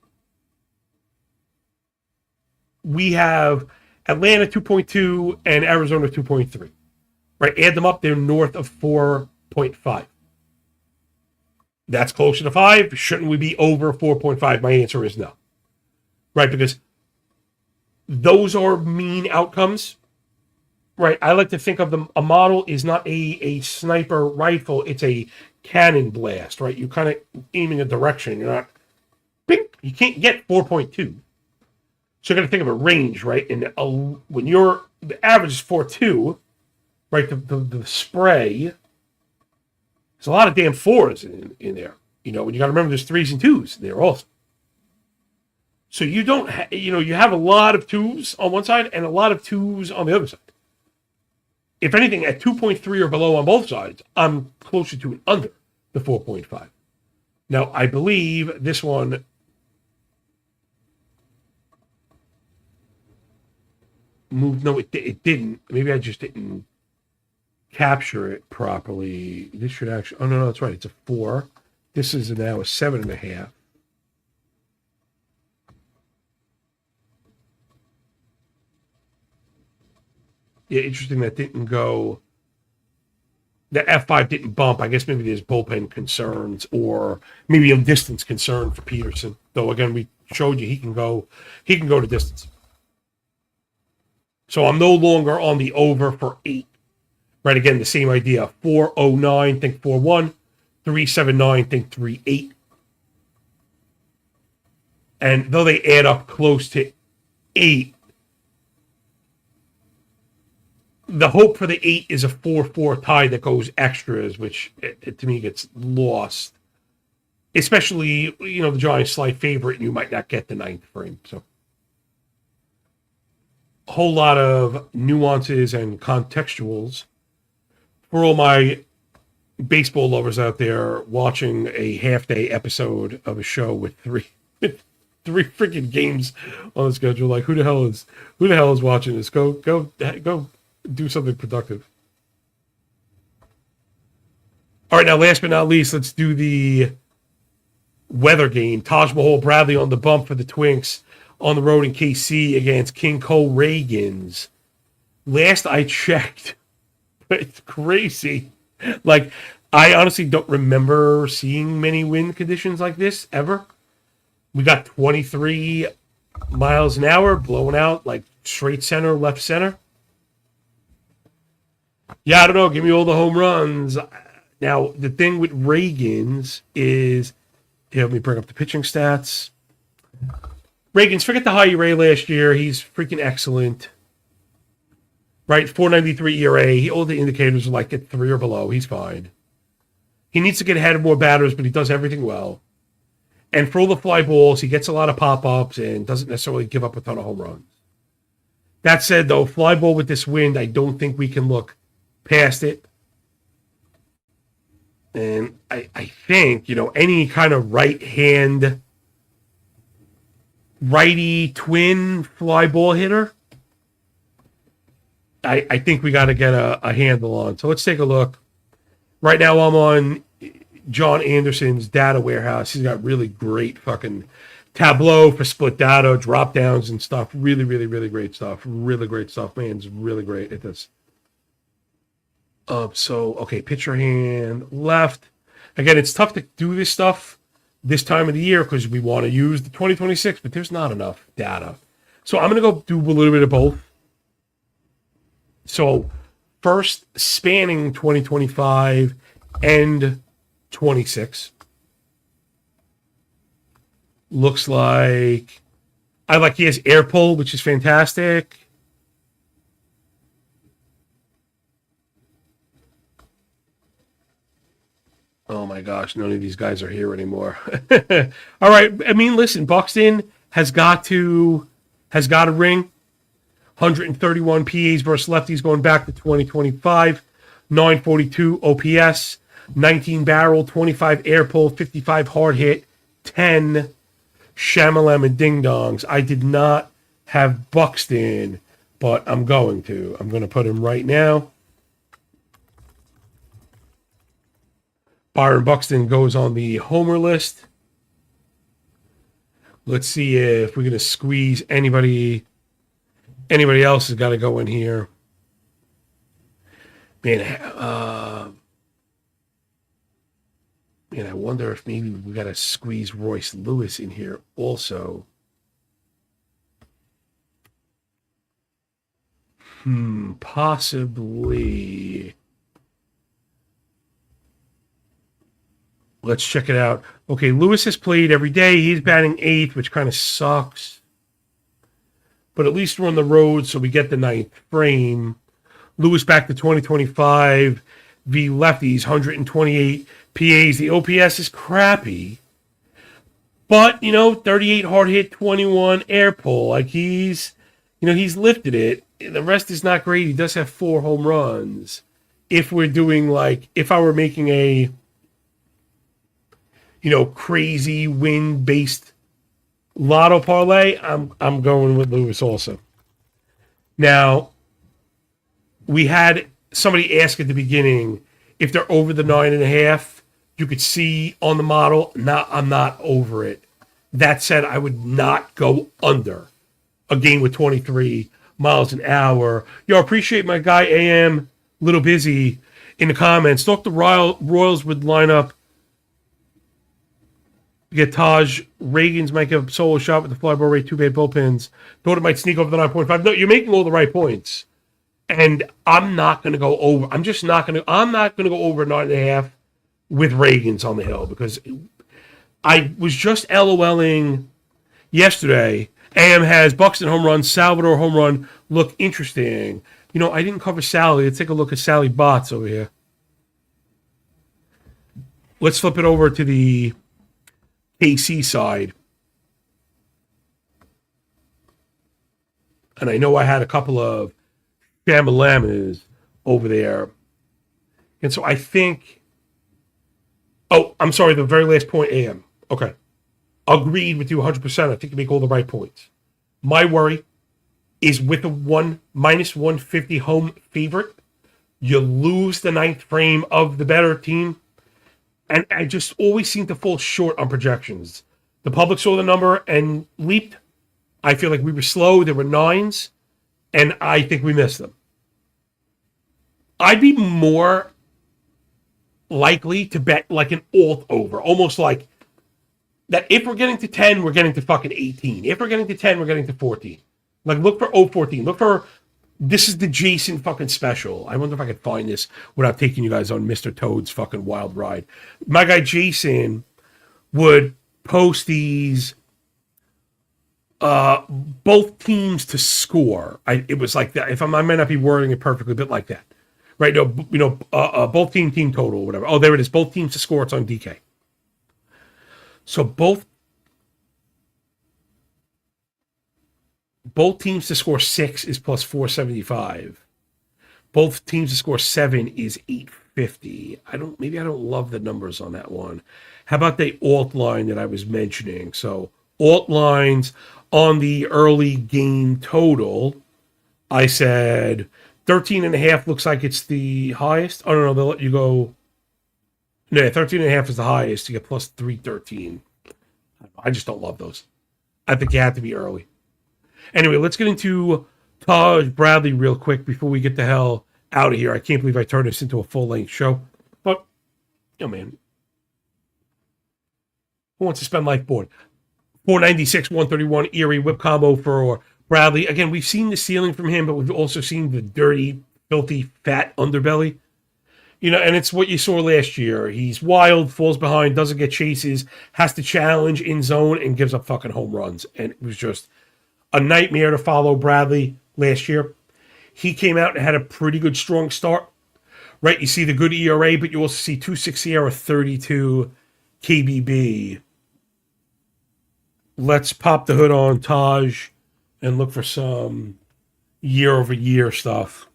we have Atlanta 2.2 and Arizona 2.3. Right? Add them up, they're north of 4.5. That's closer to 5. Shouldn't we be over 4.5? My answer is no. Right? Because those are mean outcomes. Right? I like to think of them. A model is not a sniper rifle. It's a cannon blast. Right? You're kind of aiming a direction. You're not. Bing, you can't get 4.2. So you're going to think of a range, right? And when the average is 4.2, right? The spray. There's a lot of damn 4s in there. When you got to remember there's 3s and 2s there also. So you don't, you have a lot of 2s on one side and a lot of 2s on the other side. If anything, at 2.3 or below on both sides, I'm closer to and under the 4.5. Now, I believe this one moved. No, it didn't. Maybe I just didn't. capture it properly. This should actually, oh no, that's right. It's a 4. This is now a 7.5. Yeah, interesting that didn't go. The F5 didn't bump. I guess maybe there's bullpen concerns or maybe a distance concern for Peterson. Though again, we showed you he can go to distance. So I'm no longer on the over for 8. Right, again, the same idea. 409, think 4-1. 379, think 3-8. And though they add up close to 8, the hope for the 8 is a 4-4 tie that goes extras, which to me gets lost. Especially, the Giants' slight favorite, and you might not get the 9th frame. So, a whole lot of nuances and contextuals for all my baseball lovers out there watching a half-day episode of a show with three freaking games on the schedule. Like, who the hell is watching this? Go do something productive. All right, now last but not least, let's do the weather game. Taj Mahal Bradley on the bump for the Twinks on the road in KC against King Cole Reagans. Last I checked, it's crazy. Like, I honestly don't remember seeing many wind conditions like this ever. We got 23 miles an hour blowing out like straight center, left center. Yeah, I don't know. Give me all the home runs. Now, the thing with Reagans is, let me bring up the pitching stats. Reagans, forget the high ERA last year. He's freaking excellent. Right, 4.93 ERA. All the indicators are like at 3 or below. He's fine. He needs to get ahead of more batters, but he does everything well. And for all the fly balls, he gets a lot of pop-ups and doesn't necessarily give up a ton of home runs. That said, though, fly ball with this wind, I don't think we can look past it. And I think, any kind of right-hand, righty twin fly ball hitter, I think we got to get a handle on. So let's take a look. Right now I'm on John Anderson's data warehouse. He's got really great fucking Tableau for split data, drop downs and stuff. Really, really, really great stuff. Really great stuff. Man's really great at this. Okay, pitcher hand left. Again, it's tough to do this stuff this time of the year because we want to use the 2026, but there's not enough data. So I'm going to go do a little bit of both. So first, spanning 2025 and 26. Looks like he has air pull, which is fantastic. Oh my gosh, none of these guys are here anymore. All right, I mean, listen, Buxton has got to ring. 131 PAs versus lefties going back to 2025. 942 OPS, 19 barrel, 25 air pull, 55 hard hit, 10 Shamalam and Ding Dongs. I did not have Buxton, but I'm going to. I'm going to put him right now. Byron Buxton goes on the homer list. Let's see if we're going to squeeze anybody else has got to go in here. Man, I wonder if maybe we got to squeeze Royce Lewis in here also. Possibly. Let's check it out. Okay, Lewis has played every day. He's batting 8th, which kind of sucks. But at least we're on the road, so we get the 9th frame. Lewis back to 2025 v. lefties, 128 PAs. The OPS is crappy. But, 38 hard hit, 21 air pull. Like he's lifted it. The rest is not great. He does have 4 home runs. If we're doing if I were making a, crazy wind-based lotto parlay, I'm going with Lewis also. Now, we had somebody asked at the beginning if they're over the 9.5. You could see on the model. I'm not over it. That said, I would not go under a game with 23 miles an hour. Yo, appreciate my guy AM Little Busy in the comments. Thought the Royals would line up. Get Taj. Reagan's might give a solo shot with the fly ball rate. Two bad bullpens. Thought it might sneak over the 9.5. No, you're making all the right points. And I'm not going to go over. I'm not going to go over 9.5 with Reagan's on the hill, because I was just LOLing yesterday. AM has Buxton home run, Salvador home run. Look interesting. You know, I didn't cover Sally. Let's take a look at Sally Bots over here. Let's flip it over to the KC side. And I know I had a couple of Shamalamas over there. And so I think... Oh, I'm sorry, the very last point, AM. Okay. Agreed with you 100%. I think you make all the right points. My worry is with a minus 150 home favorite, you lose the ninth frame of the better team. And I just always seem to fall short on projections. The public saw the number and leaped. I feel like we were slow. There were 9s, and I think we missed them. I'd be more likely to bet like an alt over, almost like that if we're getting to 10, we're getting to fucking 18. If we're getting to 10, we're getting to 14. Like, look for 014. Look for, this is the Jason fucking special. I wonder if I could find this without taking you guys on Mr. Toad's fucking wild ride. My guy Jason would post these, both teams to score. It was like that. I might not be wording it perfectly, but like that. Right? No, both team total, whatever. Oh, there it is. Both teams to score. It's on DK. So both teams to score 6 is plus 475. Both teams to score 7 is 850. Maybe I don't love the numbers on that one. How about the alt line that I was mentioning? So alt lines on the early game total, I said 13.5 looks like it's the highest. Oh, no, they'll let you go. No, 13.5 is the highest. You get plus 313. I just don't love those. I think you have to be early. Anyway, let's get into Taj Bradley real quick before we get the hell out of here. I can't believe I turned this into a full-length show. But, man. Who wants to spend life bored? 496, 131, Erie whip combo for Bradley. Again, we've seen the ceiling from him, but we've also seen the dirty, filthy, fat underbelly. You know, and it's what you saw last year. He's wild, falls behind, doesn't get chases, has to challenge in zone, and gives up fucking home runs. And it was just a nightmare to follow Bradley last year. He came out and had a pretty good, strong start. Right? You see the good ERA, but you also see 2.6 Sierra, 32 KBB. Let's pop the hood on Taj and look for some year-over-year stuff.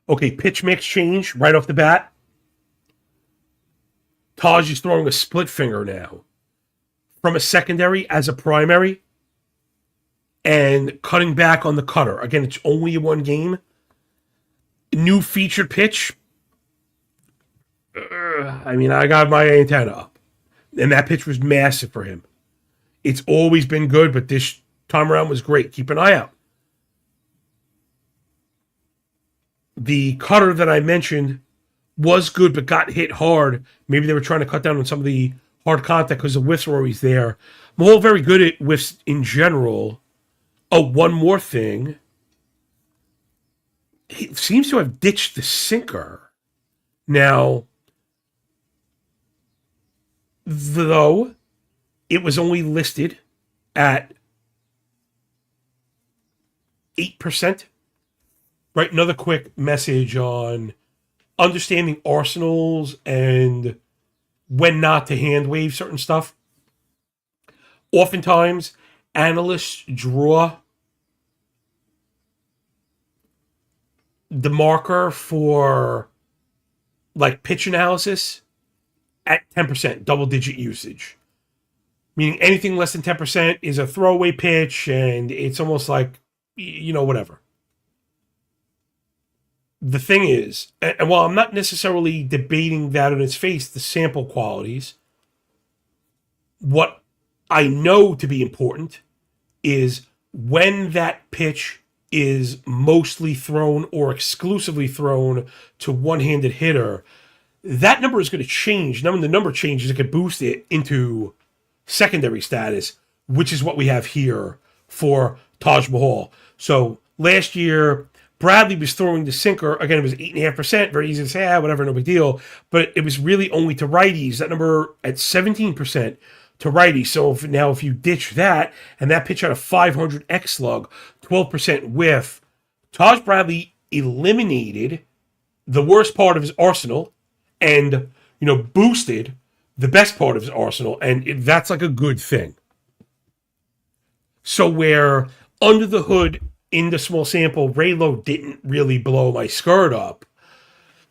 Okay, pitch mix change right off the bat. Taj is throwing a split finger now from a secondary as a primary and cutting back on the cutter. Again, it's only one game. New featured pitch. I got my antenna up. And that pitch was massive for him. It's always been good, but this time around was great. Keep an eye out. The cutter that I mentioned was good, but got hit hard. Maybe they were trying to cut down on some of the hard contact because the whiffs were always there. I'm all very good at whiffs in general. Oh, one more thing. He seems to have ditched the sinker. Now, though, it was only listed at 8%. Right, another quick message on understanding arsenals and when not to hand wave certain stuff. Oftentimes, analysts draw the marker for like pitch analysis at 10%, double-digit usage. Meaning anything less than 10% is a throwaway pitch, and it's almost like, whatever. The thing is, and while I'm not necessarily debating that on its face, the sample qualities, what I know to be important is when that pitch is mostly thrown or exclusively thrown to one-handed hitter, that number is going to change. Now, when the number changes, it could boost it into secondary status, which is what we have here for Taj Mahal. So last year, Bradley was throwing the sinker. Again, it was 8.5%. Very easy to say, whatever, no big deal. But it was really only to righties. That number at 17% to righties. So if you ditch that, and that pitch had a 500 X slug, 12% whiff, Taj Bradley eliminated the worst part of his arsenal and, boosted the best part of his arsenal. And that's like a good thing. So where under the hood, in the small sample, Raylo didn't really blow my skirt up,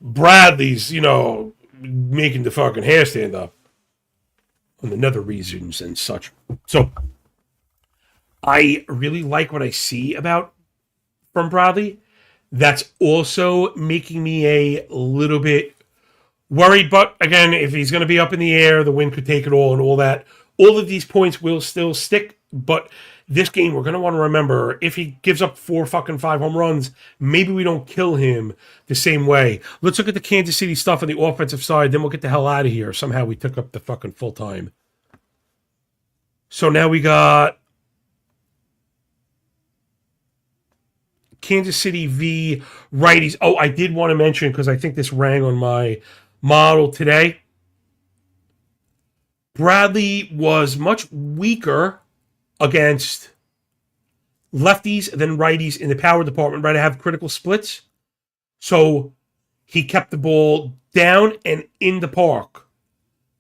Bradley's, making the fucking hair stand up on the nether regions and such. So I really like what I see from Bradley. That's also making me a little bit worried. But again, if he's going to be up in the air, the wind could take it all and all that. All of these points will still stick, but this game, we're going to want to remember, if he gives up 5 home runs, maybe we don't kill him the same way. Let's look at the Kansas City stuff on the offensive side, then we'll get the hell out of here. Somehow we took up the fucking full time. So now we got Kansas City v. righties. Oh, I did want to mention, because I think this rang on my model today, Bradley was much weaker against lefties than righties in the power department, right? I have critical splits. So he kept the ball down and in the park.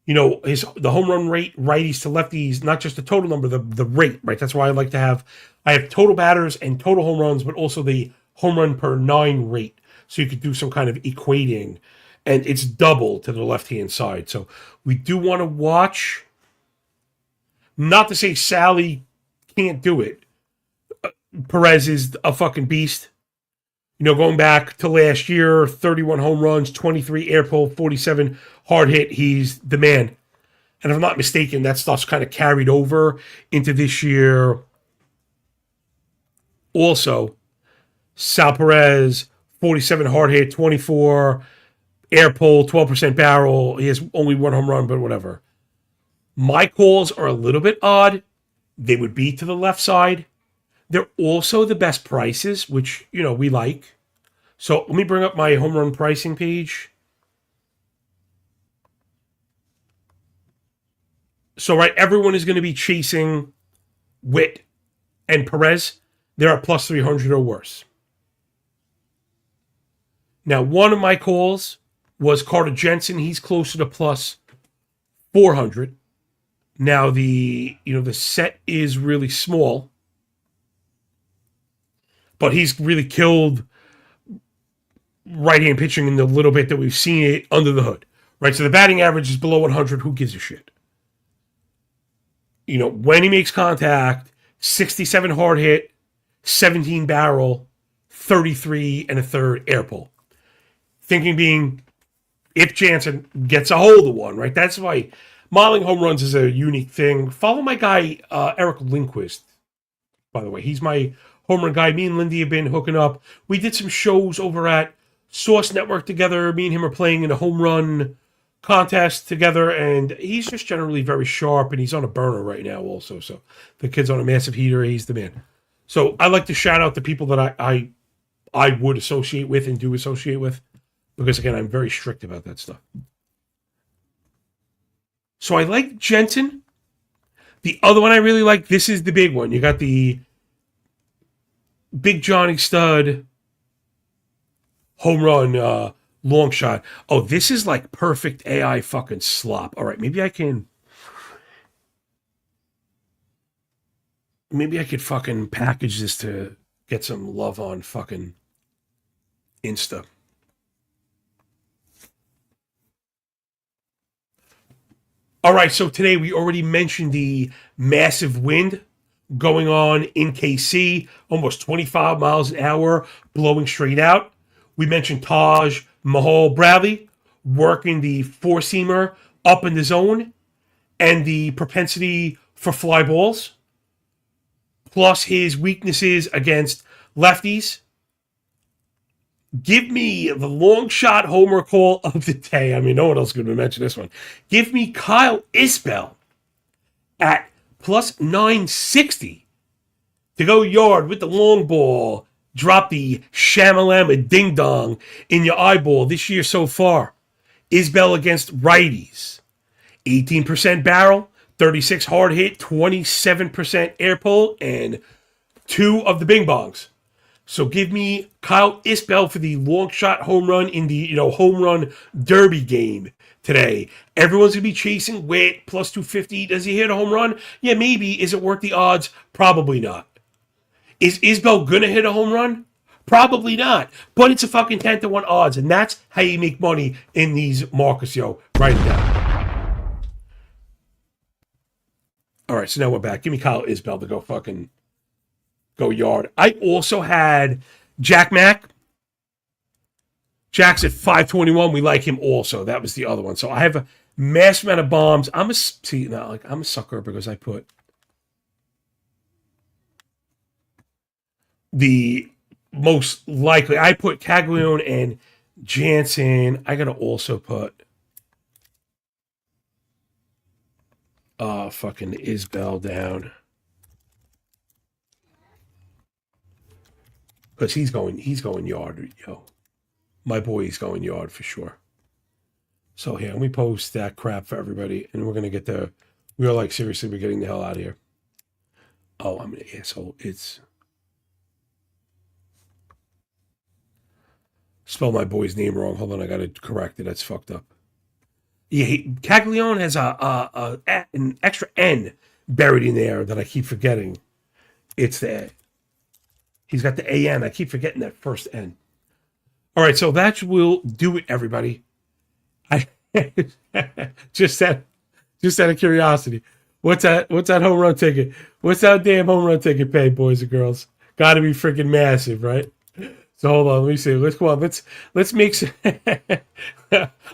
The home run rate, righties to lefties, not just the total number, the rate, right? That's why I have total batters and total home runs, but also the home run per 9 rate. So you could do some kind of equating, and it's double to the left-hand side. So we do want to watch, not to say Sally can't do it. Perez is a fucking beast. Going back to last year, 31 home runs, 23 air pull, 47 hard hit. He's the man. And if I'm not mistaken, that stuff's kind of carried over into this year. Also, Sal Perez, 47 hard hit, 24 air pull, 12% barrel. He has only 1 home run, but whatever. My calls are a little bit odd. They would be to the left side. They're also the best prices, which, we like. So let me bring up my home run pricing page. So, right, everyone is going to be chasing Witt and Perez. They're at plus 300 or worse. Now, one of my calls was Carter Jensen. He's closer to plus 400. Now, the set is really small, but he's really killed right-hand pitching in the little bit that we've seen it under the hood, right? So the batting average is below 100. Who gives a shit? When he makes contact, 67 hard hit, 17 barrel, 33 and a third air pull. Thinking being, if Jansen gets a hold of one, right? That's why modeling home runs is a unique thing. Follow my guy, Eric Lindquist, by the way. He's my home run guy. Me and Lindy have been hooking up. We did some shows over at Source Network together. Me and him are playing in a home run contest together, and he's just generally very sharp, and he's on a burner right now also. So the kid's on a massive heater. He's the man. So I like to shout out the people that I would associate with and do associate with, because, again, I'm very strict about that stuff. So I like Jensen. The other one I really like, this is the big one. You got the Big Johnny Stud home run long shot. Oh, this is like perfect AI fucking slop. All right, maybe I could fucking package this to get some love on fucking Insta. All right, so today we already mentioned the massive wind, going on in KC, almost 25 miles an hour, blowing straight out. We mentioned Taj Mahal Bradley working the four-seamer up in the zone and the propensity for fly balls, plus his weaknesses against lefties. Give me the long shot homer call of the day. I mean, no one else is going to mention this one. Give me Kyle Isbell at plus 960 to go yard with the long ball. Drop the shamalama ding dong in your eyeball this year so far. Isbell against righties. 18% barrel, 36 hard hit, 27% air pull, and 2 of the bing bongs. So give me Kyle Isbell for the long shot home run in the home run derby game today. Everyone's gonna be chasing Witt plus 250. Does he hit a home run? Yeah, maybe. Is it worth the odds? Probably not. Is Isbell gonna hit a home run? Probably not. But it's a fucking 10-1 odds, and that's how you make money in these markets, yo. Write it down. All right, so now we're back. Give me Kyle Isbell to go yard. I also had Jack Mack. Jack's at 521. We like him also. That was the other one. So I have a massive amount of bombs. I'm a sucker because I put the most likely. I put Caglione and Jansen. I gotta also put fucking Isbell down. Because he's going yard, yo. My boy, he's going yard for sure. So here, let me post that crap for everybody, and we're gonna get the. We are like, seriously, we're getting the hell out of here. Oh, I'm an asshole. It's spell my boy's name wrong. Hold on, I gotta correct it. That's fucked up. Yeah, Caglione has an extra N buried in there that I keep forgetting. It's the. He's got the AN. I keep forgetting that first N. All right, so that will do it, everybody. I just out of curiosity, what's that home run ticket? What's that damn home run ticket pay, boys and girls? Got to be freaking massive, right? So hold on, let me see. Let's go on. Let's make some.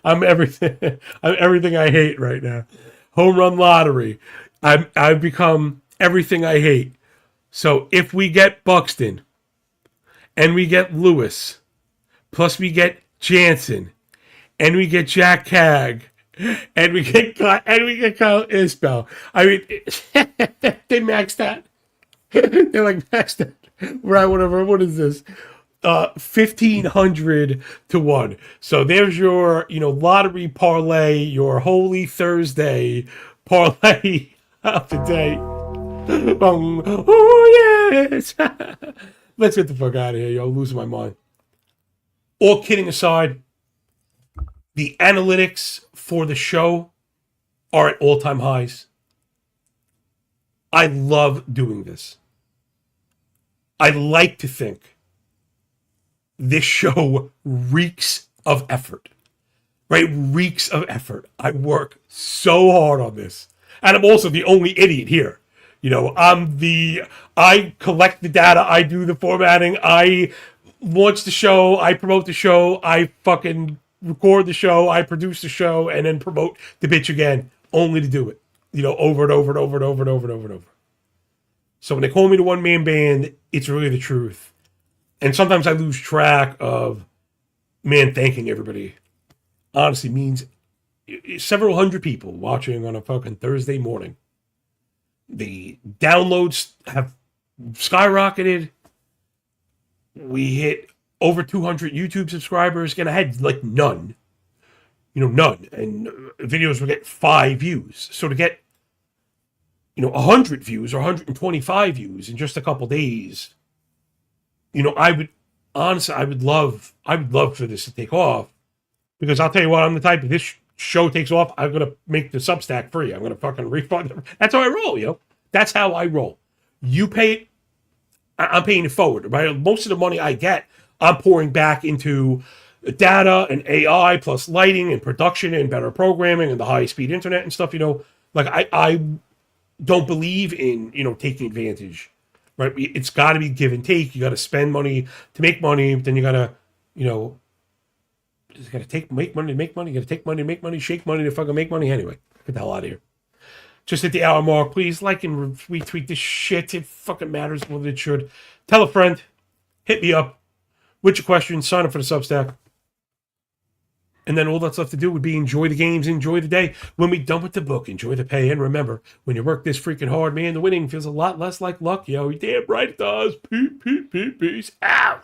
I'm everything I hate right now. Home run lottery. I've become everything I hate. So if we get Buxton, and we get Lewis, plus we get Jansen, and we get Jack Cag, and we get Kyle Isbell. I mean, they maxed that. They're like maxed that. Right, whatever. What is this? 1,500 to 1. So there's your, lottery parlay, your Holy Thursday parlay of the day. Oh yes. Let's get the fuck out of here, yo. I'm losing my mind. All kidding aside, the analytics for the show are at all-time highs. I love doing this. I like to think this show reeks of effort. Right? Reeks of effort. I work so hard on this. And I'm also the only idiot here. I collect the data, I do the formatting, I launch the show, I promote the show, I fucking record the show, I produce the show, and then promote the bitch again, only to do it, over and over and over and over and over and over and over. So when they call me the one-man band, it's really the truth. And sometimes I lose track of, thanking everybody. Honestly, means several hundred people watching on a fucking Thursday morning. The downloads have skyrocketed. We hit over 200 YouTube subscribers. Again, I had like none. None. And videos would get 5 views. So to get, 100 views or 125 views in just a couple days, I would love for this to take off. Because I'll tell you what, I'm the type, if this show takes off, I'm going to make the Substack free. I'm going to fucking refund them. That's how I roll, That's how I roll. You pay it, I'm paying it forward. Right? Most of the money I get, I'm pouring back into data and AI plus lighting and production and better programming and the high-speed internet and stuff, Like don't believe in, taking advantage, right? It's got to be give and take. You got to spend money to make money. But then you got to, you know, you got to make money to make money. You got to take money to make money, shake money to fucking make money. Anyway, get the hell out of here. Just at the hour mark, please like and retweet this shit. It fucking matters more than it should. Tell a friend. Hit me up with your questions. Sign up for the Substack. And then all that's left to do would be enjoy the games, enjoy the day. When we're done with the book, enjoy the pay. And remember, when you work this freaking hard, man, the winning feels a lot less like luck, yo. You're damn right it does. Peace out.